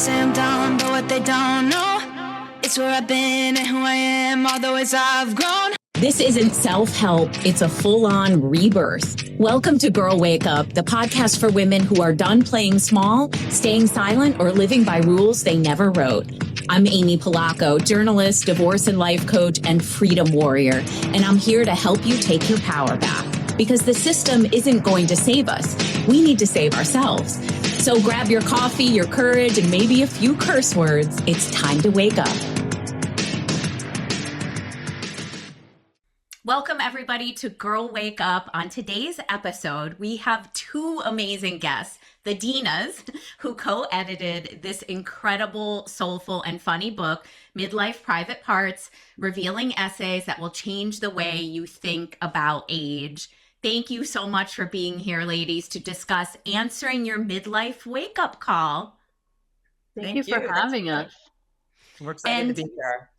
say I'm done, but what they don't know, it's where I've been and who I am, all the ways I've grown. This isn't self-help, it's a full-on rebirth. Welcome to Girl Wake Up, the podcast for women who are done playing small, staying silent, or living by rules they never wrote. I'm Amy Polacko, journalist, divorce and life coach, and freedom warrior, and I'm here to help you take your power back. Because the system isn't going to save us. We need to save ourselves. So grab your coffee, your courage, and maybe a few curse words. It's time to wake up. Welcome, everybody, to Girl Wake Up. On today's episode, we have two amazing guests, the Dinas, who co-edited this incredible, soulful, and funny book, Midlife Private Parts, revealing essays that will change the way you think about age. Thank you so much for being here, ladies, to discuss answering your midlife wake-up call. Thank you for having us. We're excited to be here.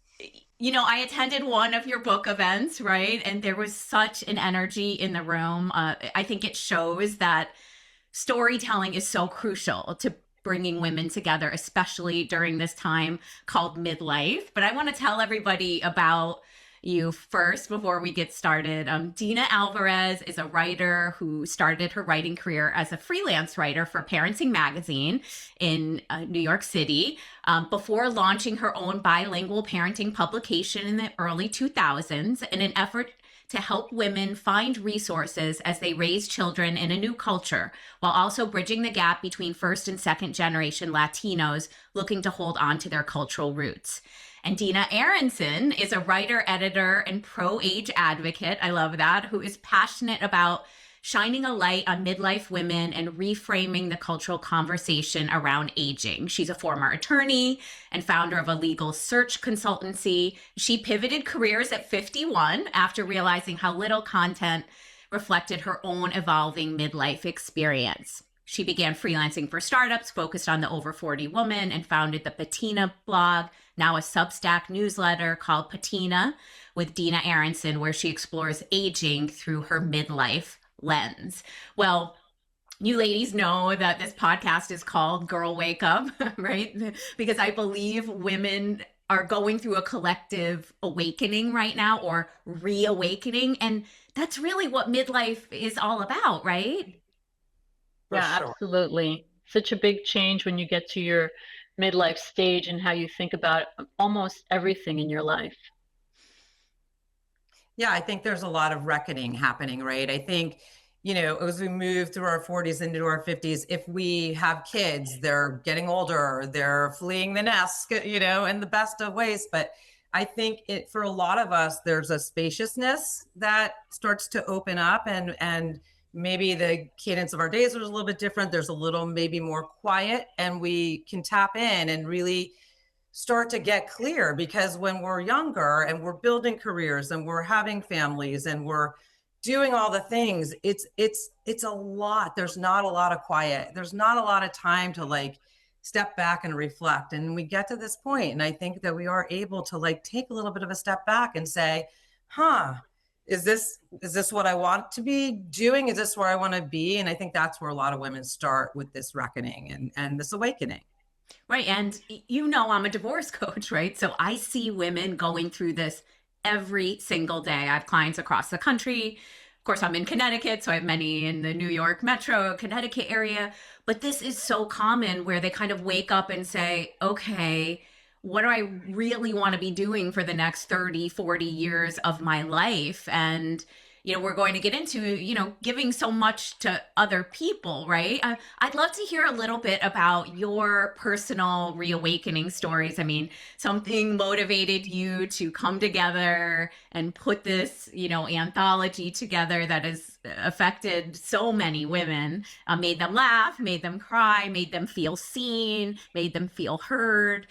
You know, I attended one of your book events, right? And there was such an energy in the room. I think it shows that storytelling is so crucial to bringing women together, especially during this time called midlife. But I want to tell everybody about you first before we get started. Dina Alvarez is a writer who started her writing career as a freelance writer for Parenting Magazine in New York City before launching her own bilingual parenting publication in the early 2000s in an effort to help women find resources as they raise children in a new culture, while also bridging the gap between first and second generation Latinos looking to hold on to their cultural roots. And Dina Aronson is a writer, editor, and pro-age advocate, I love that, who is passionate about shining a light on midlife women and reframing the cultural conversation around aging. She's a former attorney and founder of a legal search consultancy. She pivoted careers at 51 after realizing how little content reflected her own evolving midlife experience. She began freelancing for startups focused on the over 40 woman and founded the Patina blog, now a Substack newsletter called Patina with Dina Aronson, where she explores aging through her midlife lens. Well, you ladies know that this podcast is called Girl Wake Up, right? Because I believe women are going through a collective awakening right now, or reawakening. And that's really what midlife is all about, right? Yeah, sure. absolutely. Such a big change when you get to your midlife stage and how you think about almost everything in your life. Yeah, I think there's a lot of reckoning happening, right? I think, you know, as we move through our 40s into our 50s, if we have kids, they're getting older, they're fleeing the nest, you know, in the best of ways. But I think for a lot of us, there's a spaciousness that starts to open up, and maybe the cadence of our days is a little bit different. There's a little maybe more quiet, and we can tap in and really start to get clear, because when we're younger and we're building careers and we're having families and we're doing all the things, it's a lot. There's not a lot of quiet. There's not a lot of time to like step back and reflect. And we get to this point, and I think that we are able to like take a little bit of a step back and say, is this what I want to be doing? Is this where I want to be? And I think that's where a lot of women start with this reckoning and this awakening. Right. And you know, I'm a divorce coach, right? So I see women going through this every single day. I have clients across the country. Of course, I'm in Connecticut, so I have many in the New York metro, Connecticut area. But this is so common, where they kind of wake up and say, okay, what do I really want to be doing for the next 30, 40 years of my life? And, you know, we're going to get into, you know, giving so much to other people, right? I'd love to hear a little bit about your personal reawakening stories. I mean, something motivated you to come together and put this, you know, anthology together that has affected so many women, made them laugh, made them cry, made them feel seen, made them feel heard.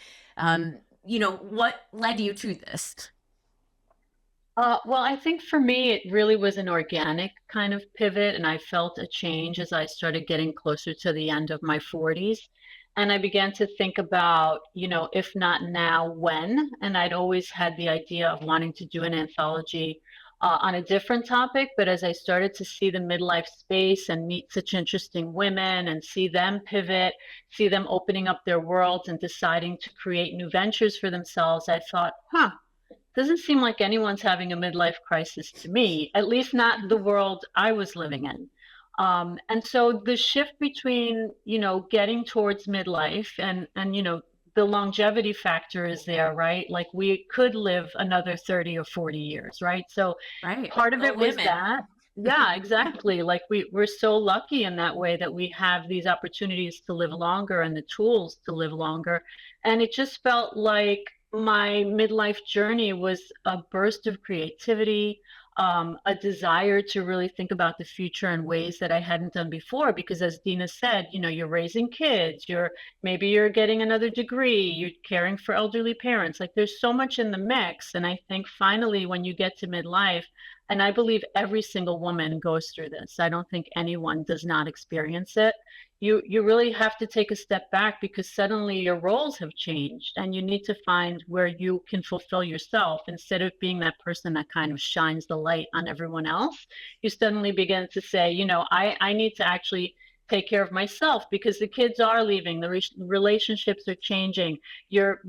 You know, what led you to this? Well, I think for me, it really was an organic kind of pivot, and I felt a change as I started getting closer to the end of my 40s. And I began to think about, you know, if not now, when? And I'd always had the idea of wanting to do an anthology on a different topic. But as I started to see the midlife space and meet such interesting women and see them pivot, see them opening up their worlds and deciding to create new ventures for themselves, I thought, doesn't seem like anyone's having a midlife crisis to me, at least not the world I was living in. And so the shift between, getting towards midlife and, the longevity factor is there, right? Like we could live another 30 or 40 years, right? So Right. part of it was Women. that. Yeah, exactly. Like we're so lucky in that way that we have these opportunities to live longer and the tools to live longer. And it just felt like my midlife journey was a burst of creativity, a desire to really think about the future in ways that I hadn't done before. Because as Dina said, you're raising kids, maybe you're getting another degree, you're caring for elderly parents. Like there's so much in the mix. And I think finally, when you get to midlife, and I believe every single woman goes through this, I don't think anyone does not experience it. You really have to take a step back because suddenly your roles have changed and you need to find where you can fulfill yourself instead of being that person that kind of shines the light on everyone else. You suddenly begin to say, I need to actually take care of myself because the kids are leaving, the relationships are changing, your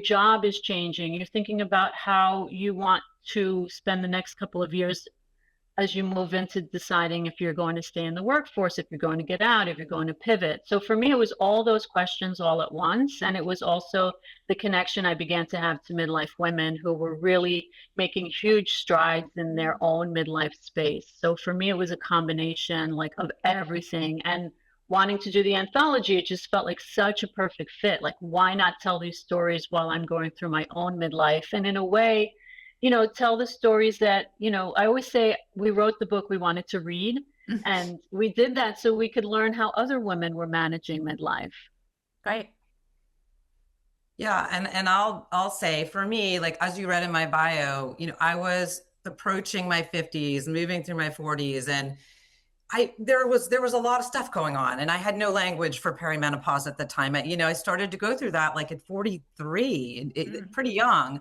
job is changing. You're thinking about how you want to spend the next couple of years as you move into deciding if you're going to stay in the workforce, if you're going to get out, if you're going to pivot. So for me, it was all those questions all at once. And it was also the connection I began to have to midlife women who were really making huge strides in their own midlife space. So for me, it was a combination like of everything. And wanting to do the anthology, it just felt like such a perfect fit. Like, why not tell these stories while I'm going through my own midlife? And in a way, tell the stories that, I always say we wrote the book we wanted to read. And we did that so we could learn how other women were managing midlife. Right. Yeah. And I'll say for me, like, as you read in my bio, I was approaching my 50s, moving through my 40s, and there was a lot of stuff going on, and I had no language for perimenopause at the time. I started to go through that like at 43, pretty young.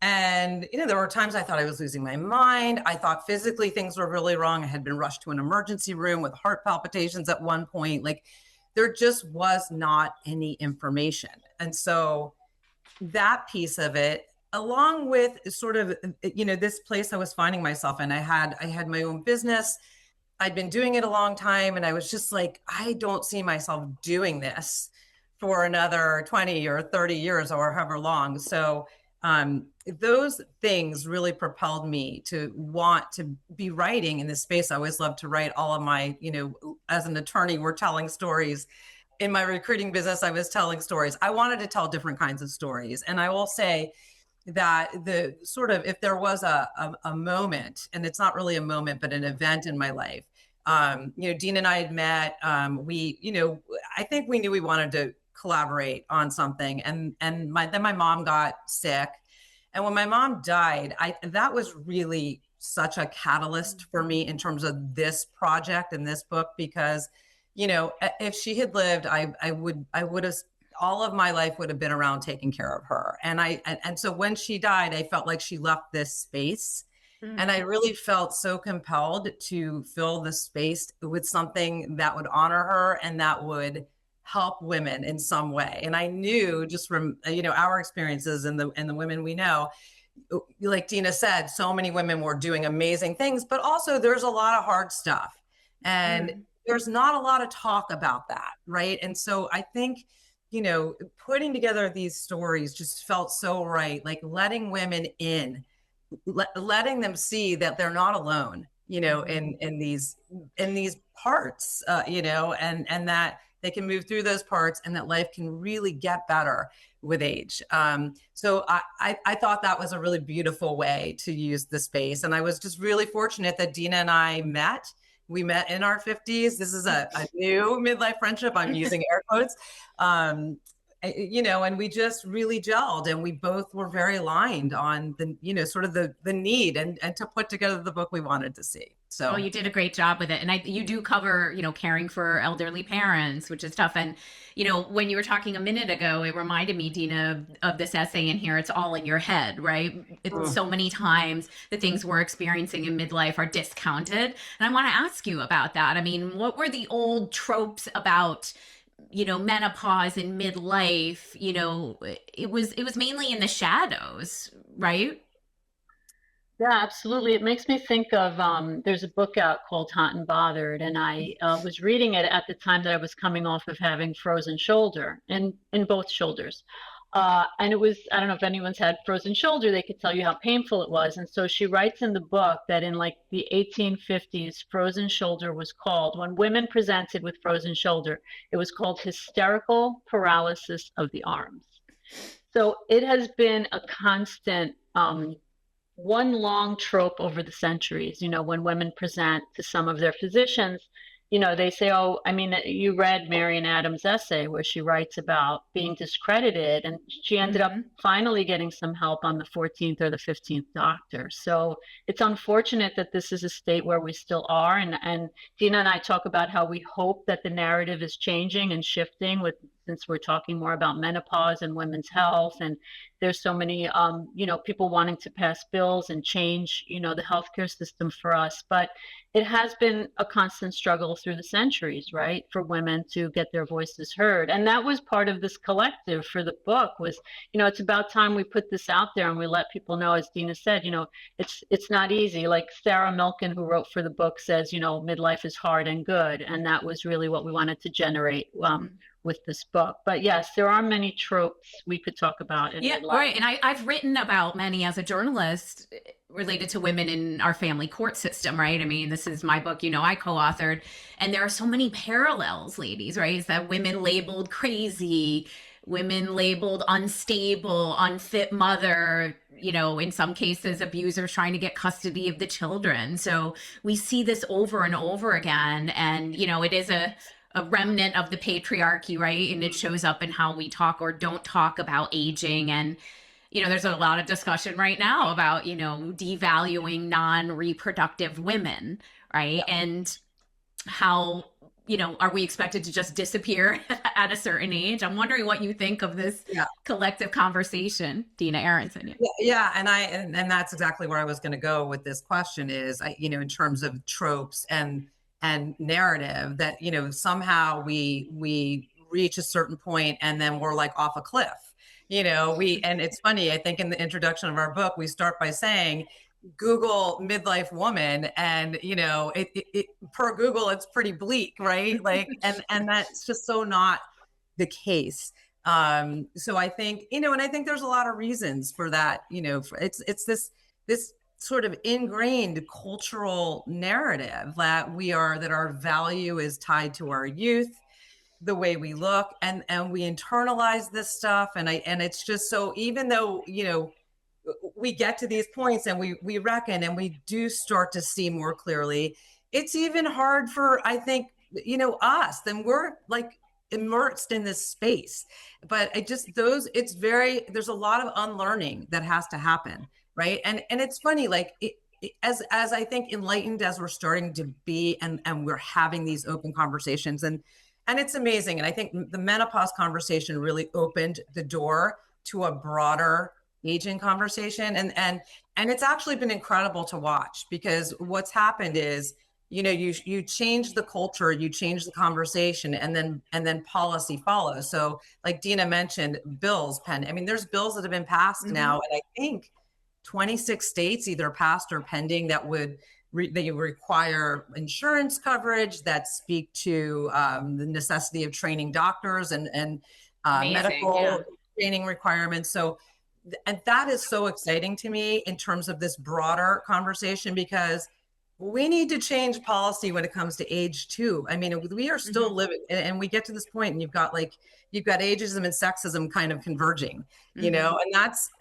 And, there were times I thought I was losing my mind. I thought physically things were really wrong. I had been rushed to an emergency room with heart palpitations at one point. Like there just was not any information. And so that piece of it, along with sort of, this place I was finding myself in, I had my own business. I'd been doing it a long time. And I was just like, I don't see myself doing this for another 20 or 30 years or however long. So those things really propelled me to want to be writing in this space. I always loved to write. All of my, as an attorney, we're telling stories. In my recruiting business, I was telling stories. I wanted to tell different kinds of stories. And I will say that the sort of, if there was a moment, and it's not really a moment, but an event in my life, Dina and I had met, I think we knew we wanted to collaborate on something. And then my mom got sick. And when my mom died, that was really such a catalyst for me in terms of this project and this book, because, if she had lived, I would have, all of my life would have been around taking care of her. And so when she died, I felt like she left this space. And I really felt so compelled to fill the space with something that would honor her and that would help women in some way. And I knew just from, our experiences and the women we know, like Dina said, so many women were doing amazing things, but also there's a lot of hard stuff and there's not a lot of talk about that. Right. And so I think, putting together these stories just felt so right. Like letting women in, letting them see that they're not alone, in these parts, and that they can move through those parts and that life can really get better with age. So I thought that was a really beautiful way to use the space. And I was just really fortunate that Dina and I met. We met in our 50s. This is a new midlife friendship. I'm using air quotes. you know, and we just really gelled, and we both were very aligned on the, you know, sort of the need and to put together the book we wanted to see. So well, you did a great job with it. And you do cover, you know, caring for elderly parents, which is tough. And, you know, when you were talking a minute ago, it reminded me, Dina, of this essay in here. It's all in your head, right? So many times the things we're experiencing in midlife are discounted. And I want to ask you about that. I mean, what were the old tropes about, you know, menopause and midlife? You know, it was mainly in the shadows, right? Yeah, absolutely. It makes me think of there's a book out called Hot and Bothered, and I was reading it at the time that I was coming off of having frozen shoulder in both shoulders. And it was, I don't know if anyone's had frozen shoulder, they could tell you how painful it was. And so she writes in the book that in like the 1850s, frozen shoulder was called, when women presented with frozen shoulder, it was called hysterical paralysis of the arms. So it has been a constant one long trope over the centuries. You know, when women present to some of their physicians, you know, they say, oh, I mean, you read Marian Adams' essay where she writes about being discredited, and she ended up finally getting some help on the 14th or the 15th doctor. So it's unfortunate that this is a state where we still are. And Dina and I talk about how we hope that the narrative is changing and shifting since we're talking more about menopause and women's health, and there's so many, you know, people wanting to pass bills and change, you know, the healthcare system for us. But it has been a constant struggle through the centuries, right, for women to get their voices heard. And that was part of this collective for the book was, you know, it's about time we put this out there and we let people know, as Dina said, you know, it's not easy. Like Sarah Milken, who wrote for the book, says, you know, midlife is hard and good. And that was really what we wanted to generate with this book. But yes, there are many tropes we could talk about in midlife. Right. And I've written about many as a journalist related to women in our family court system, right? I mean, this is my book, you know, I co-authored, and there are so many parallels, ladies, right? Is that women labeled crazy, women labeled unstable, unfit mother, you know, in some cases, abusers trying to get custody of the children. So we see this over and over again. And, you know, it is a remnant of the patriarchy, right? And it shows up in how we talk or don't talk about aging. And, you know, there's a lot of discussion right now about, you know, devaluing non-reproductive women, right? Yeah. And how, you know, are we expected to just disappear at a certain age? I'm wondering what you think of this collective conversation, Dina, Aronson. Yeah. And that's exactly where I was going to go with this question is, you know, in terms of tropes and narrative, that, you know, somehow we reach a certain point and then we're like off a cliff, you know. And it's funny, I think in the introduction of our book, we start by saying, Google midlife woman, and, you know, it per Google, it's pretty bleak, right? Like, and that's just so not the case. So I think, you know, and I think there's a lot of reasons for that, you know, it's this sort of ingrained cultural narrative that that our value is tied to our youth, the way we look, and we internalize this stuff. And it's just so, even though, you know, we get to these points and we reckon and we do start to see more clearly, it's even hard for, I think, you know, us, then we're like immersed in this space. But there's a lot of unlearning that has to happen. Right. And it's funny, like as I think enlightened as we're starting to be, and we're having these open conversations, and it's amazing. And I think the menopause conversation really opened the door to a broader aging conversation. And it's actually been incredible to watch, because what's happened is, you know, you change the culture, you change the conversation, and then policy follows. So like Dina mentioned, bills pen. I mean, there's bills that have been passed now, and I think 26 states either passed or pending that would they require insurance coverage, that speak to the necessity of training doctors and medical training requirements. So, and that is so exciting to me in terms of this broader conversation, because we need to change policy when it comes to age too. I mean, we are still living, and we get to this point, and you've got ageism and sexism kind of converging, you know,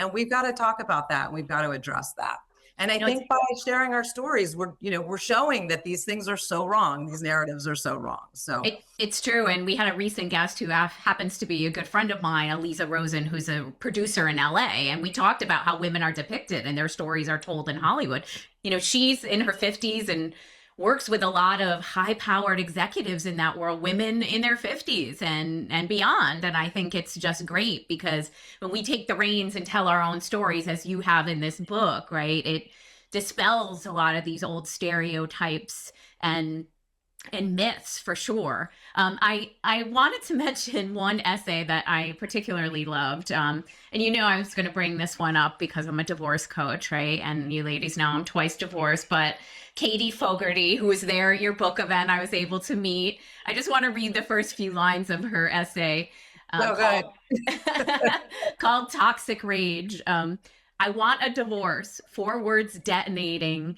and we've got to talk about that. And we've got to address that. And I think by sharing our stories, we're showing that these things are so wrong. These narratives are so wrong. So it's true. And we had a recent guest who happens to be a good friend of mine, Aliza Rosen, who's a producer in LA. And we talked about how women are depicted and their stories are told in Hollywood. She's in her 50s and works with a lot of high-powered executives in that world, women in their 50s and beyond. And I think it's just great because when we take the reins and tell our own stories, as you have in this book, right, it dispels a lot of these old stereotypes and myths for sure. I wanted to mention one essay that I particularly loved. And I was going to bring this one up because I'm a divorce coach, right? And you ladies know I'm twice divorced, but Katie Fogarty, who was there at your book event, I was able to meet. I just want to read the first few lines of her essay called Toxic Rage. I want a divorce, 4 words detonating.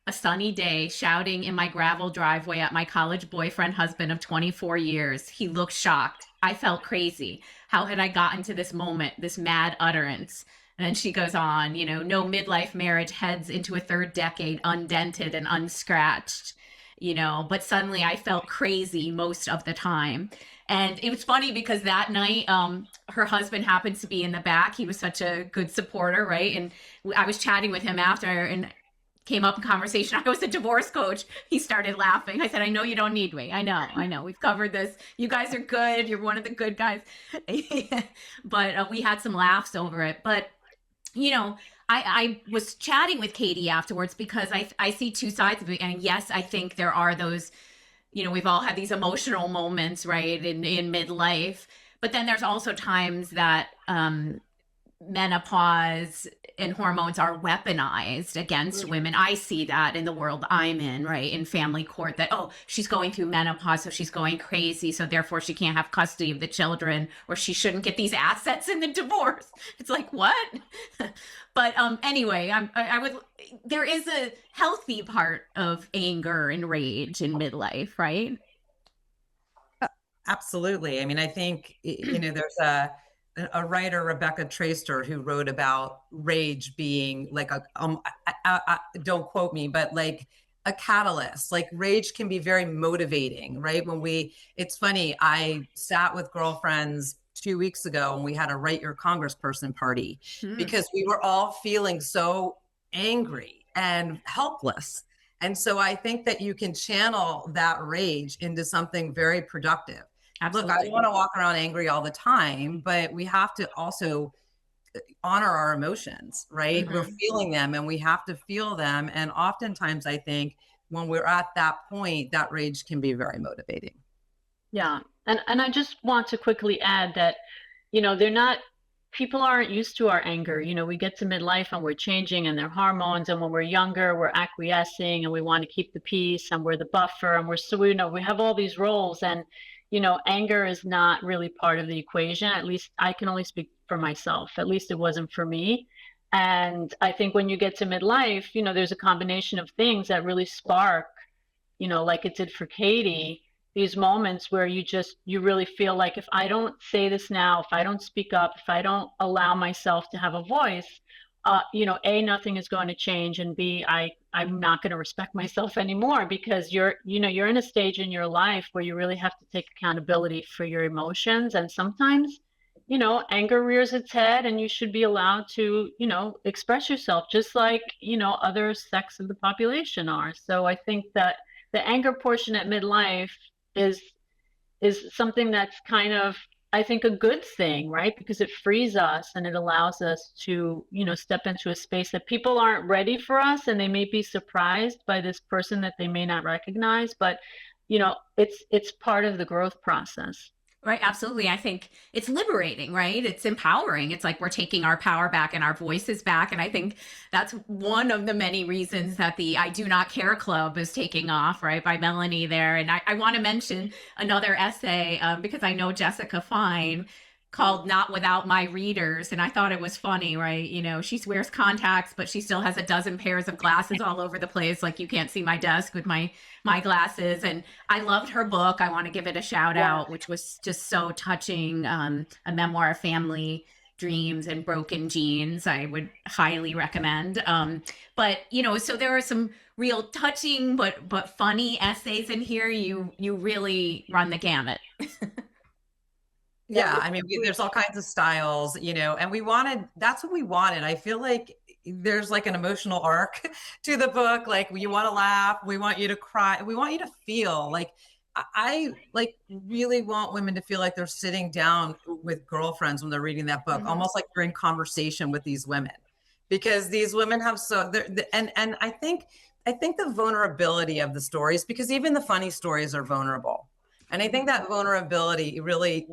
A sunny day, shouting in my gravel driveway at my college boyfriend husband of 24 years. He looked shocked. I felt crazy. How had I gotten to this moment, this mad utterance? And then she goes on, no midlife marriage heads into a 3rd decade undented and unscratched, but suddenly I felt crazy most of the time. And it was funny because that night, her husband happens to be in the back. He was such a good supporter, right? And I was chatting with him after and came up in conversation. I was a divorce coach. He started laughing. I said, I know you don't need me. I know. We've covered this. You guys are good. You're one of the good guys. But we had some laughs over it. But, I was chatting with Katie afterwards because I see 2 sides of it. And yes, I think there are those, we've all had these emotional moments, right, in midlife. But then there's also times that menopause and hormones are weaponized against women. I see that in the world I'm in, right, in family court, that, oh, she's going through menopause, so she's going crazy, so therefore she can't have custody of the children, or she shouldn't get these assets in the divorce. It's like, what? But anyway, there is a healthy part of anger and rage in midlife, right? Absolutely. I mean, I think, there's a writer, Rebecca Traister, who wrote about rage being like don't quote me, but like a catalyst. Like rage can be very motivating, right? It's funny, I sat with girlfriends 2 weeks ago and we had a Write Your Congressperson party because we were all feeling so angry and helpless. And so I think that you can channel that rage into something very productive. Absolutely. Look, I don't want to walk around angry all the time, but we have to also honor our emotions, right? Mm-hmm. We're feeling them and we have to feel them. And oftentimes I think when we're at that point, that rage can be very motivating. Yeah. And I just want to quickly add that, people aren't used to our anger. We get to midlife and we're changing and their hormones. And when we're younger, we're acquiescing and we want to keep the peace and we're the buffer and we have all these roles. And anger is not really part of the equation. At least I can only speak for myself. At least it wasn't for me. And I think when you get to midlife, there's a combination of things that really spark, like it did for Katie, these moments where you really feel like if I don't say this now, if I don't speak up, if I don't allow myself to have a voice, A, nothing is going to change, and B, I'm not going to respect myself anymore because you're in a stage in your life where you really have to take accountability for your emotions. And sometimes, anger rears its head and you should be allowed to, express yourself just like, other sects of the population are. So I think that the anger portion at midlife is something that's kind of, I think, a good thing, right? Because it frees us and it allows us to, step into a space that people aren't ready for us, and they may be surprised by this person that they may not recognize, but it's part of the growth process. Right. Absolutely. I think it's liberating, right? It's empowering. It's like we're taking our power back and our voices back. And I think that's one of the many reasons that the I Do Not Care Club is taking off, right, by Melanie there. And I want to mention another essay because I know Jessica Fine, called Not Without My Readers. And I thought it was funny, right? She wears contacts, but she still has a dozen pairs of glasses all over the place. Like you can't see my desk with my glasses. And I loved her book. I want to give it a shout out, which was just so touching. A memoir of family Dreams and Broken Jeans, I would highly recommend. But so there are some real touching but funny essays in here. You really run the gamut. Yeah, I mean, there's all kinds of styles, and that's what we wanted. I feel like there's like an emotional arc to the book. Like, you want to laugh, we want you to cry, we want you to feel like, I like really want women to feel like they're sitting down with girlfriends when they're reading that book, almost like you're in conversation with these women, because these women have and I think the vulnerability of the stories, because even the funny stories are vulnerable. And I think that vulnerability really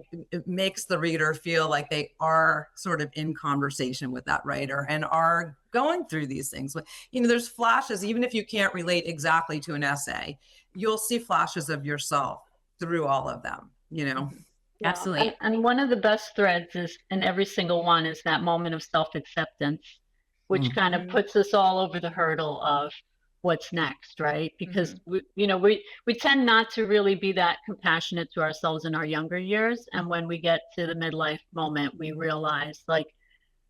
makes the reader feel like they are sort of in conversation with that writer and are going through these things. There's flashes, even if you can't relate exactly to an essay, you'll see flashes of yourself through all of them, Yeah. Absolutely. And one of the best threads is in every single one is that moment of self-acceptance, which kind of puts us all over the hurdle of what's next, right? Because we tend not to really be that compassionate to ourselves in our younger years, and when we get to the midlife moment, we realize, like,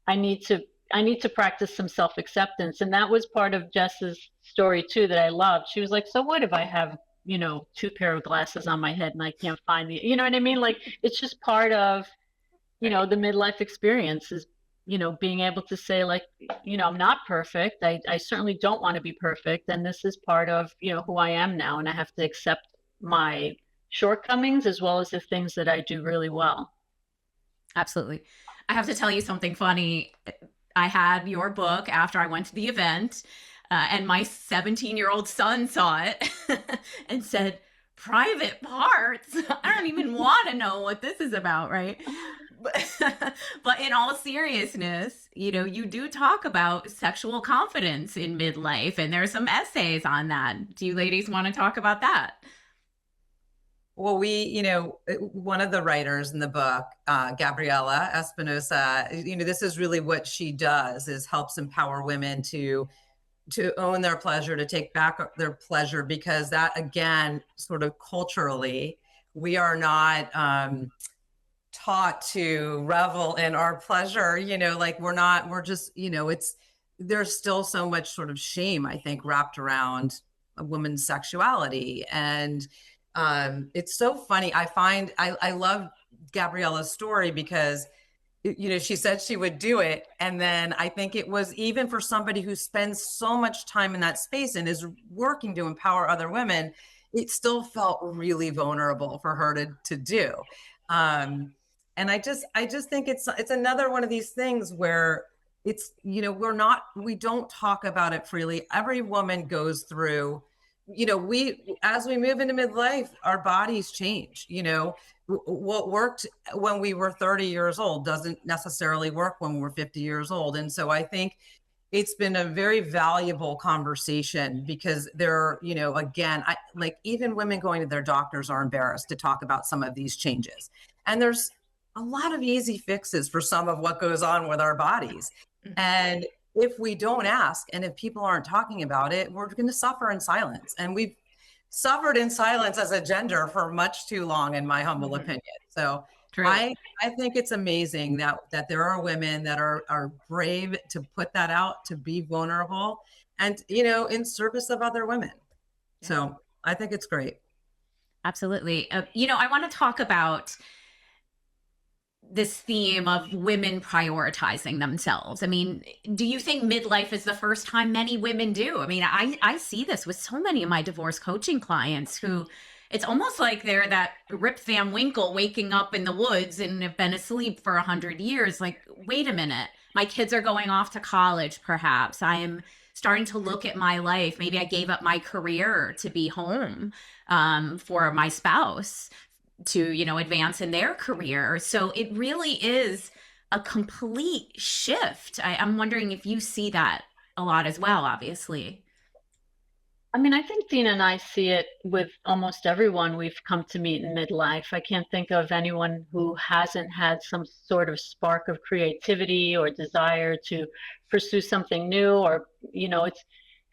I need to practice some self-acceptance. And that was part of Jess's story too that I loved. She was like, so what if I have two pair of glasses on my head and I can't find you know what I mean? Like, it's just part of the midlife experience is being able to say, like, I'm not perfect. I certainly don't want to be perfect. And this is part of, who I am now. And I have to accept my shortcomings as well as the things that I do really well. Absolutely. I have to tell you something funny. I had your book after I went to the event, and my 17-year-old son saw it and said, "Private Parts? I don't even want to know what this is about," right? But in all seriousness, you do talk about sexual confidence in midlife, and there are some essays on that. Do you ladies want to talk about that? Well, one of the writers in the book, Gabriela Espinosa, this is really what she does, is helps empower women to own their pleasure, to take back their pleasure, because that, again, sort of culturally, we are not taught to revel in our pleasure, like we're just, there's still so much sort of shame, I think, wrapped around a woman's sexuality. And it's so funny. I love Gabriela's story because, she said she would do it. And then I think it was, even for somebody who spends so much time in that space and is working to empower other women, it still felt really vulnerable for her to do. And I just think it's another one of these things where it's, we don't talk about it freely. Every woman goes through, as we move into midlife, our bodies change. What worked when we were 30 years old doesn't necessarily work when we're 50 years old. And so I think it's been a very valuable conversation, because there, again, like, even women going to their doctors are embarrassed to talk about some of these changes. And there's a lot of easy fixes for some of what goes on with our bodies. And if we don't ask, and if people aren't talking about it, we're going to suffer in silence. And we've suffered in silence as a gender for much too long, in my humble opinion. So true. I think it's amazing that there are women that are brave to put that out, to be vulnerable, and, in service of other women. Yeah. So I think it's great. Absolutely. I want to talk about this theme of women prioritizing themselves. I mean, do you think midlife is the first time many women do? I mean, I see this with so many of my divorce coaching clients who, it's almost like they're that Rip Van Winkle waking up in the woods and have been asleep for 100 years. Like, wait a minute, my kids are going off to college, perhaps. I am starting to look at my life. Maybe I gave up my career to be home for my spouse, to, advance in their career. So it really is a complete shift. I'm wondering if you see that a lot as well, obviously. I mean, I think Dina and I see it with almost everyone we've come to meet in midlife. I can't think of anyone who hasn't had some sort of spark of creativity or desire to pursue something new, or, it's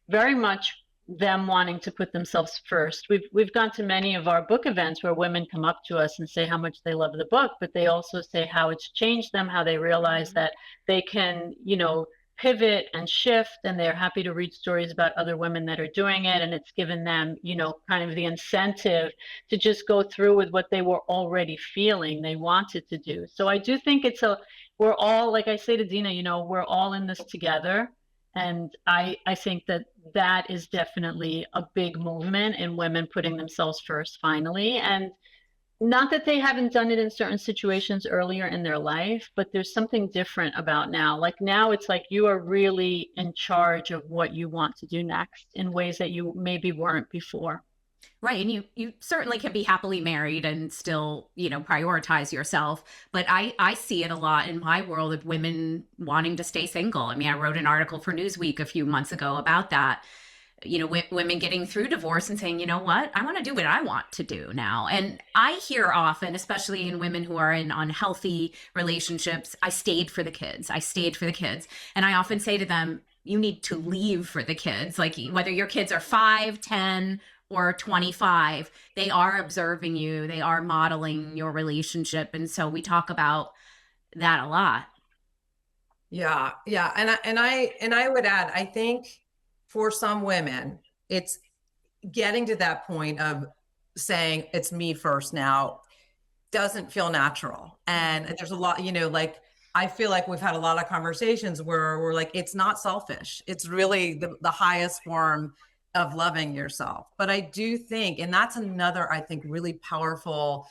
very much them wanting to put themselves first. We've gone to many of our book events where women come up to us and say how much they love the book, but they also say how it's changed them, how they realize that they can, pivot and shift, and they're happy to read stories about other women that are doing it, and it's given them, kind of the incentive to just go through with what they were already feeling they wanted to do. So I do think we're all, like I say to Dina, we're all in this together. And I think that is definitely a big movement in women putting themselves first finally. And not that they haven't done it in certain situations earlier in their life, but there's something different about now. Like now it's like you are really in charge of what you want to do next in ways that you maybe weren't before. Right. And you certainly can be happily married and still, prioritize yourself. But I see it a lot in my world of women wanting to stay single. I mean, I wrote an article for Newsweek a few months ago about that. Women getting through divorce and saying, you know what, I want to do what I want to do now. And I hear often, especially in women who are in unhealthy relationships, I stayed for the kids. I stayed for the kids. And I often say to them, you need to leave for the kids. Like whether your kids are 5, 10, or 25, they are observing you. They are modeling your relationship. And so we talk about that a lot. Yeah. Yeah. And I would add, I think for some women, it's getting to that point of saying it's me first now doesn't feel natural. And there's a lot, like, I feel like we've had a lot of conversations where we're like, it's not selfish. It's really the highest form of loving yourself. But I do think, and that's another, I think, really powerful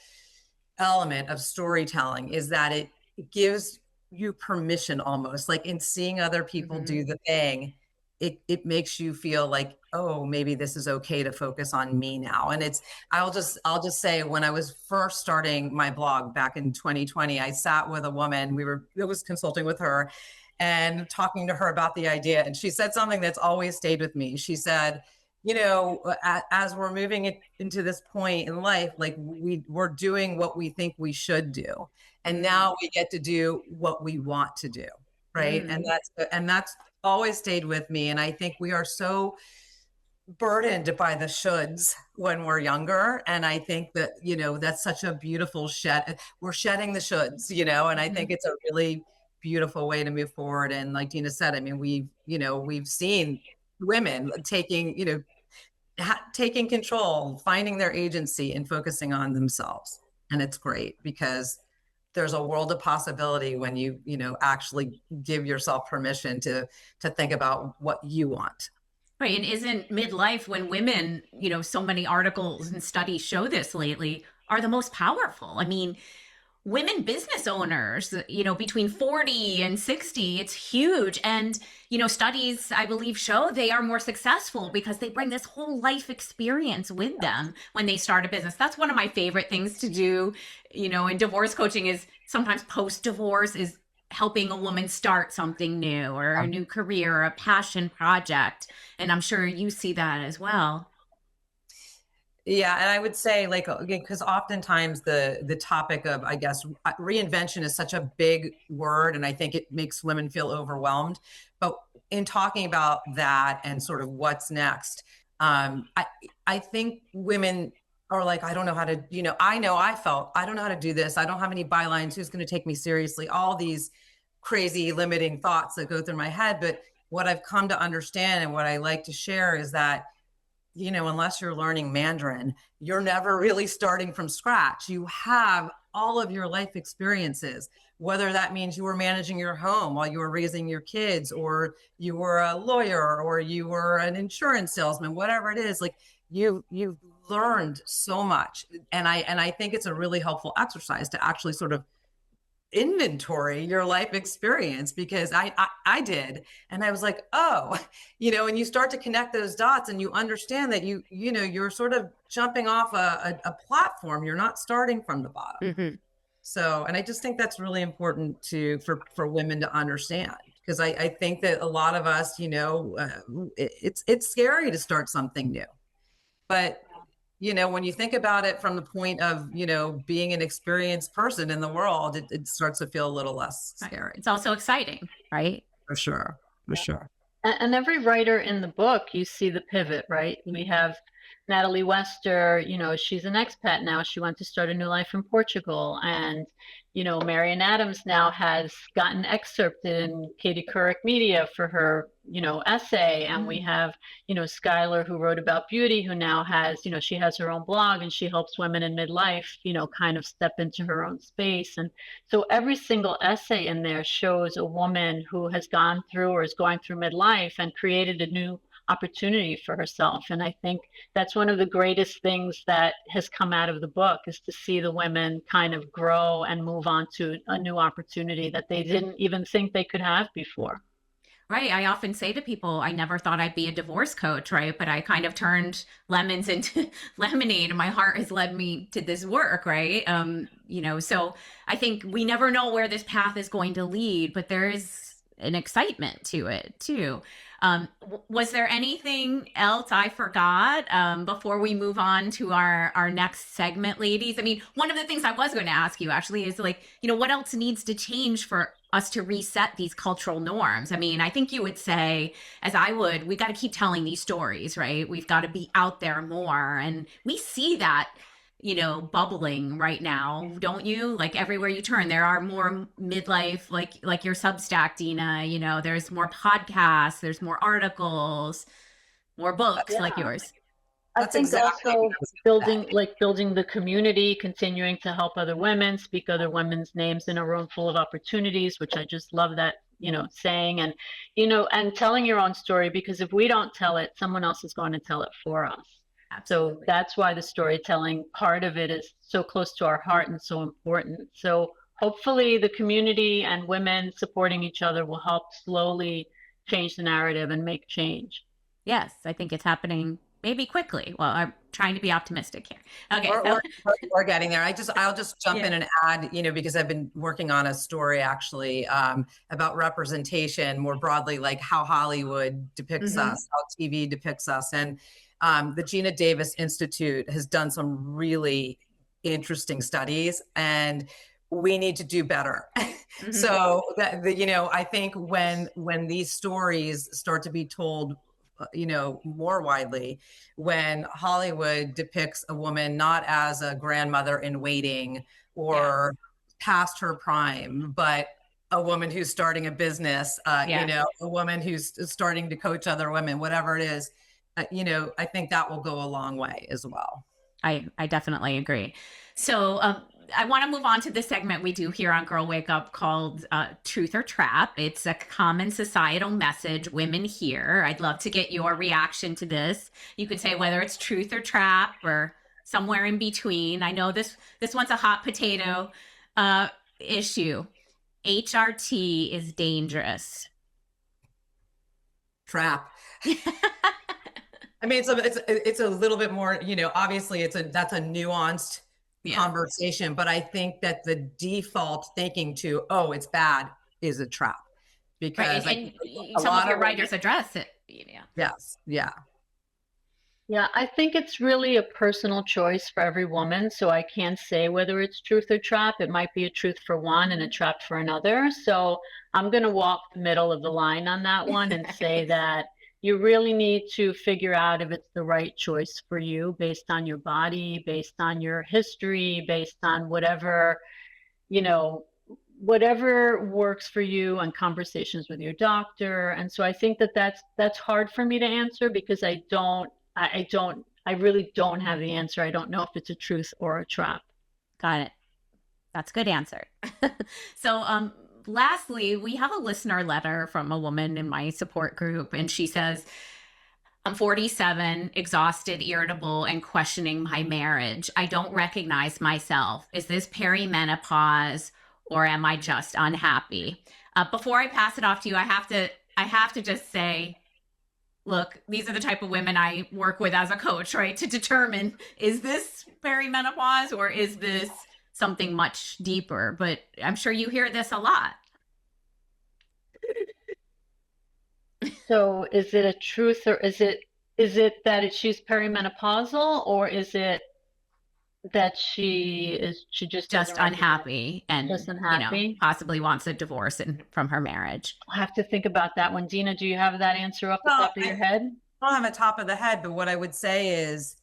element of storytelling, is that it gives you permission, almost like in seeing other people do the thing. It makes you feel like, oh, maybe this is okay to focus on me now. And I'll just say, when I was first starting my blog back in 2020, I sat with a woman, I was consulting with her and talking to her about the idea. And she said something that's always stayed with me. She said, as we're moving into this point in life, like we're doing what we think we should do. And now we get to do what we want to do. Right. And that's always stayed with me. And I think we are so burdened by the shoulds when we're younger. And I think that, that's such a beautiful we're shedding the shoulds, and I think it's a really beautiful way to move forward. And like Dina said, I mean, we've seen women taking control, finding their agency and focusing on themselves. And it's great because there's a world of possibility when you actually give yourself permission to think about what you want. Right. And isn't midlife, when women, so many articles and studies show this lately, are the most powerful? I mean, women business owners, between 40 and 60, it's huge. And, studies, I believe, show they are more successful because they bring this whole life experience with them when they start a business. That's one of my favorite things to do, in divorce coaching, is sometimes post-divorce is helping a woman start something new or a new career, or a passion project. And I'm sure you see that as well. Yeah. And I would say, like, again, because oftentimes the topic of, I guess, reinvention is such a big word, and I think it makes women feel overwhelmed. But in talking about that and sort of what's next, I think women are like, I don't know how to, I don't know how to do this. I don't have any bylines. Who's going to take me seriously? All these crazy limiting thoughts that go through my head. But what I've come to understand, and what I like to share, is that, unless you're learning Mandarin, you're never really starting from scratch. You have all of your life experiences, whether that means you were managing your home while you were raising your kids, or you were a lawyer, or you were an insurance salesman, whatever it is. Like you've learned so much. And I think it's a really helpful exercise to actually sort of inventory your life experience, because I did. And I was like, oh, and you start to connect those dots, and you understand that you're sort of jumping off a platform. You're not starting from the bottom. So, and I just think that's really important for women to understand, because I think that a lot of us, it's scary to start something new, but when you think about it from the point of, being an experienced person in the world, it starts to feel a little less scary. It's also exciting, right? For sure. And every writer in the book, you see the pivot, right? We have Natalie Wester, she's an expat now. She went to start a new life in Portugal. And, Marian Adams now has gotten excerpted in Katie Couric Media for her, essay. And we have, Skylar, who wrote about beauty, who now has, she has her own blog and she helps women in midlife, kind of step into her own space. And so every single essay in there shows a woman who has gone through or is going through midlife and created a new opportunity for herself. And I think that's one of the greatest things that has come out of the book, is to see the women kind of grow and move on to a new opportunity that they didn't even think they could have before. Right. I often say to people, I never thought I'd be a divorce coach, right? But I kind of turned lemons into lemonade, and my heart has led me to this work, right? So I think we never know where this path is going to lead, but there is an excitement to it too. Was there anything else I forgot before we move on to our next segment, ladies? I mean, one of the things I was going to ask you actually is what else needs to change for us to reset these cultural norms? I mean, I think you would say, as I would, we got to keep telling these stories, right? We've got to be out there more. And we see that, bubbling right now, don't you? Like everywhere you turn, there are more midlife, like your Substack, Dina, there's more podcasts, there's more articles, more books like yours. I think also building the community, continuing to help other women, speak other women's names in a room full of opportunities, which I just love that, saying, and, and telling your own story, because if we don't tell it, someone else is going to tell it for us. Absolutely. So that's why the storytelling part of it is so close to our heart and so important. So hopefully the community and women supporting each other will help slowly change the narrative and make change. Yes, I think it's happening maybe quickly. Well, I'm trying to be optimistic here. Okay. We're getting there. I'll just jump in and add, because I've been working on a story actually about representation more broadly, like how Hollywood depicts us, how TV depicts us. And the Gina Davis Institute has done some really interesting studies, and we need to do better. So that, I think when these stories start to be told, more widely, when Hollywood depicts a woman not as a grandmother in waiting or past her prime, but a woman who's starting a business, a woman who's starting to coach other women, whatever it is, I think that will go a long way as well. I definitely agree. So I want to move on to the segment we do here on Girl Wake Up called Truth or Trap. It's a common societal message women hear. I'd love to get your reaction to this. You could say whether it's truth or trap or somewhere in between. I know this one's a hot potato issue. HRT is dangerous. Trap. I mean, it's a little bit more, obviously that's a nuanced conversation, but I think that the default thinking to, oh, it's bad, is a trap, because and some of your writers address it. Yes. Yeah. Yeah, I think it's really a personal choice for every woman. So I can't say whether it's truth or trap. It might be a truth for one and a trap for another. So I'm going to walk the middle of the line on that one and say that you really need to figure out if it's the right choice for you, based on your body, based on your history, based on whatever, whatever works for you, and conversations with your doctor. And so I think that's hard for me to answer, because I really don't have the answer. I don't know if it's a truth or a trap. Got it. That's a good answer. So, lastly, we have a listener letter from a woman in my support group, and she says, I'm 47, exhausted, irritable, and questioning my marriage. I don't recognize myself. Is this perimenopause, or am I just unhappy? Before I pass it off to you, I have to just say, look, these are the type of women I work with as a coach, right? To determine, is this perimenopause or is this something much deeper? But I'm sure you hear this a lot. So is it a truth, or is it that she's perimenopausal, or is it That she just Just doesn't recognize, unhappy and, just you know, unhappy. possibly wants a divorce from her marriage. I'll have to think about that one. Dina, do you have that answer off the Well, top of your head? I don't have a top of the head, but what I would say is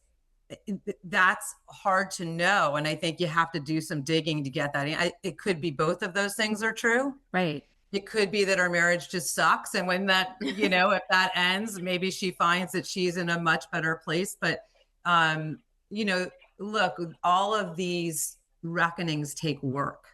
that's hard to know. And I think you have to do some digging to get that. It could be both of those things are true. Right. It could be that our marriage just sucks. And when that, you know, if that ends, maybe she finds that she's in a much better place. But, you know, look, all of these reckonings take work,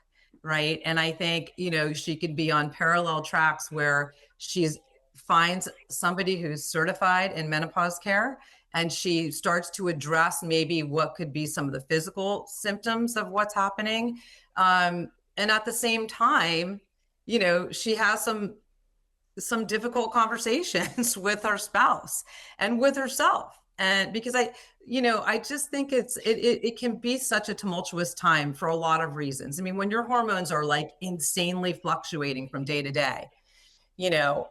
right? And I think, you know, she could be on parallel tracks where she's finds somebody who's certified in menopause care, and she starts to address maybe what could be some of the physical symptoms of what's happening. And at the same time, you know, she has some difficult conversations with her spouse and with herself. And because I just think it can be such a tumultuous time for a lot of reasons. I mean, when your hormones are like insanely fluctuating from day to day, you know,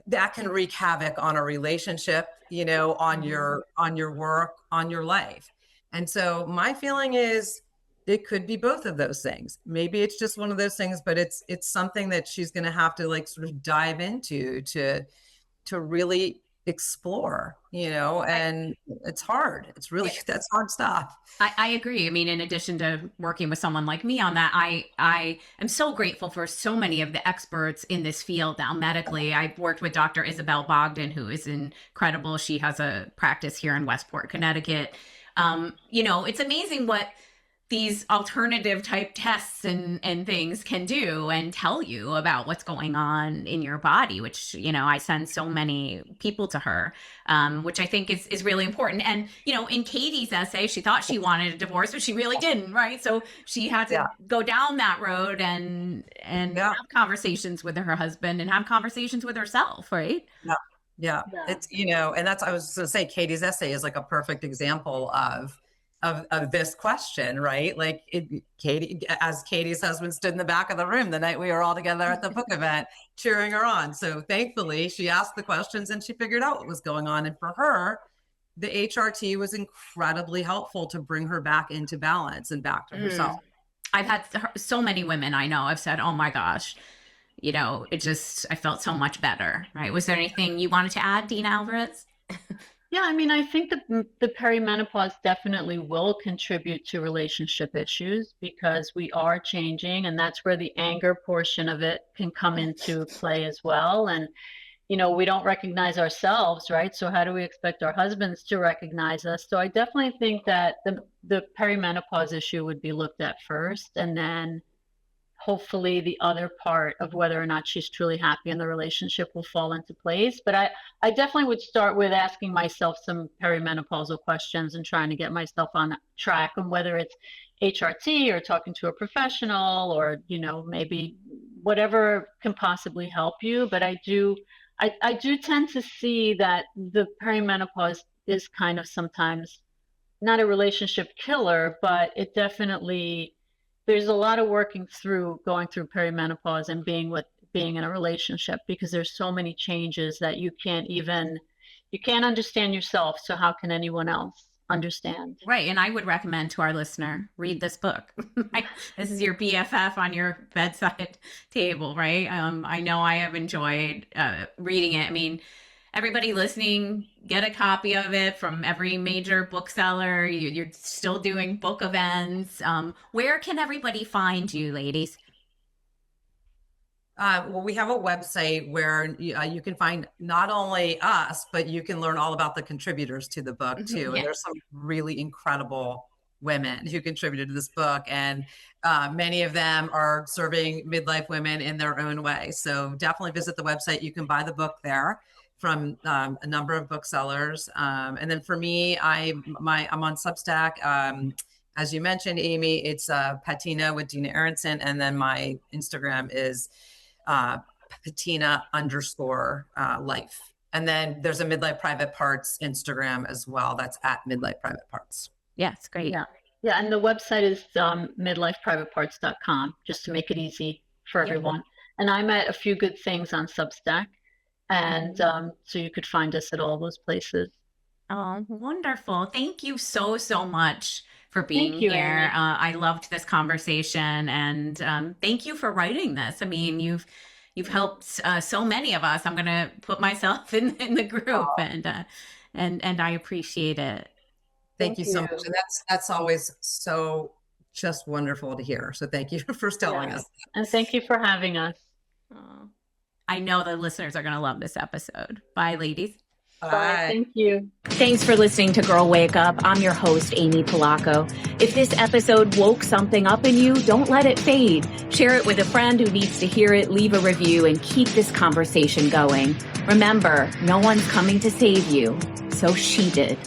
that can wreak havoc on a relationship, you know, on your work, on your life. And so my feeling is it could be both of those things. Maybe it's just one of those things, but it's something that she's going to have to like sort of dive into to really explore, you know, and it's hard. It's really, that's hard stuff. I agree. I mean, in addition to working with someone like me on that, I am so grateful for so many of the experts in this field now medically. I've worked with Dr. Isabel Bogdan, who is incredible. She has a practice here in Westport, Connecticut. You know, it's amazing what these alternative type tests and things can do and tell you about what's going on in your body, which, you know, I send so many people to her, which I think is really important. And, you know, in Katie's essay, she thought she wanted a divorce, but she really didn't, right? So she had to go down that road and have conversations with her husband and have conversations with herself, right? Yeah. It's, you know, and that's, I was going to say, Katie's essay is like a perfect example of this question, right? Like Katie's husband stood in the back of the room the night we were all together at the book event, cheering her on. So thankfully she asked the questions and she figured out what was going on. And for her, the HRT was incredibly helpful to bring her back into balance and back to herself. I've had so many women I know have said, oh my gosh, you know, I felt so much better, right? Was there anything you wanted to add, Dina Alvarez? Yeah, I mean, I think the perimenopause definitely will contribute to relationship issues because we are changing, and that's where the anger portion of it can come into play as well. And, you know, we don't recognize ourselves, right? So how do we expect our husbands to recognize us? So I definitely think that the perimenopause issue would be looked at first, and then hopefully the other part of whether or not she's truly happy in the relationship will fall into place. But I definitely would start with asking myself some perimenopausal questions and trying to get myself on track, and whether it's HRT or talking to a professional or, you know, maybe whatever can possibly help you. But I do tend to see that the perimenopause is kind of sometimes not a relationship killer, but it definitely, there's a lot of going through perimenopause and being in a relationship, because there's so many changes that you can't understand yourself. So how can anyone else understand? Right. And I would recommend to our listener, read this book. This is your BFF on your bedside table, right? I know I have enjoyed reading it. I mean, everybody listening, get a copy of it from every major bookseller. You're still doing book events. Where can everybody find you, ladies? Well, we have a website where you can find not only us, but you can learn all about the contributors to the book too. And there's some really incredible women who contributed to this book, and many of them are serving midlife women in their own way. So definitely visit the website. You can buy the book there from a number of booksellers. And then for me, I'm on Substack. As you mentioned, Amy, it's Patina with Dina Aronson. And then my Instagram is Patina_life. And then there's a Midlife Private Parts Instagram as well. That's at Midlife Private Parts. Yes, great. Yeah. And the website is midlifeprivateparts.com, just to make it easy for everyone. And I'm at A Few Good Things on Substack. And so you could find us at all those places. Oh, wonderful. Thank you so much for for being Thank you, here. Amy. I loved this conversation, and thank you for writing this. I mean, you've helped so many of us. I'm going to put myself in the group, and I appreciate it. Thank you so much. And that's always so just wonderful to hear. So thank you for telling us. And thank you for having us. I know the listeners are going to love this episode. Bye, ladies. Bye. Thank you. Thanks for listening to Girl Wake Up. I'm your host, Amy Polacko. If this episode woke something up in you, don't let it fade. Share it with a friend who needs to hear it, leave a review, and keep this conversation going. Remember, no one's coming to save you, so she did.